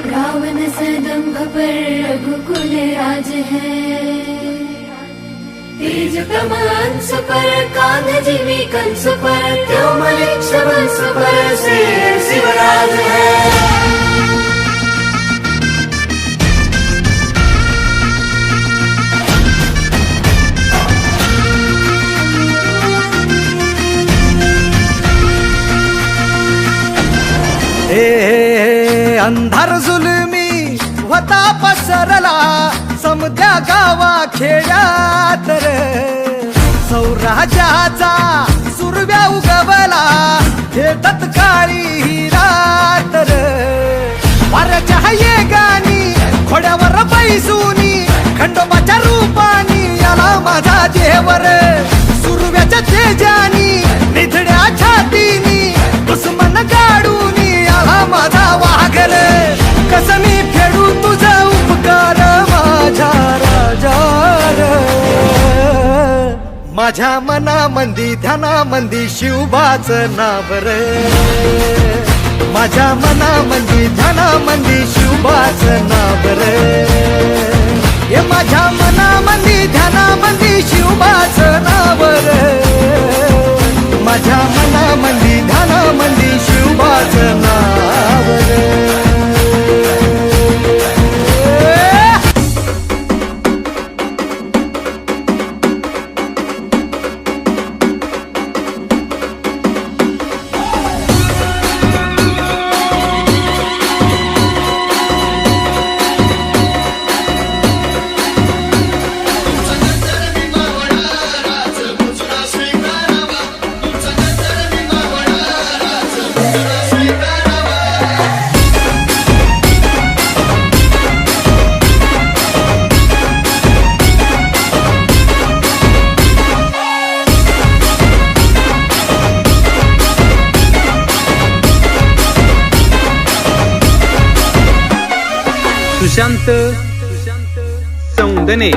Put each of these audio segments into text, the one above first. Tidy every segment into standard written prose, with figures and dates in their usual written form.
रावण सदंभ पर रघुकुल राज है। तेज प्रमांस पर कान जीवी कंस पर त्यों मलिक वंश पर से शिवराज है। अंधार जुलमी होता पसरला समद्या गावा खेड्यात रे, सौराजाचा सुरव्या उगवला हे तत्काळी ही रात रे। वाऱ्याच्या येगानी घोड्यावर बैसूनी खंडोबाच्या रूपानी आला माझा देवर, सुरव्याच्या तेजानी निधड्या छातीनी दुश्मन गाडूनी आला माझा वाघल। कसमी फेडू तुझा उपकार माझ्या राजा रे, माझ्या मनामंदी ध्यानामंदी शिवबाचं नाव रे, माझ्या मनामंदी ध्यानामंदी शिवबाचं नाव रे, हे माझ्या मनामंदी ध्यानामंदी शिवबाचं नाव रे, माझ्या मनामंदी ध्यानामंदी शिवबाचं नाव रे। सुशांत सौंदने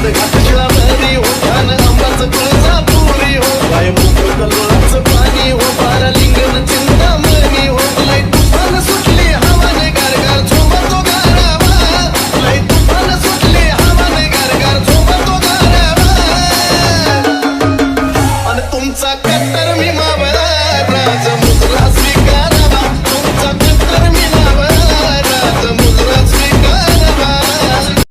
घातला भरी हो, अंबाचं तुळजा पुरी हो, काय मुख कलोळाचं पाणी हो,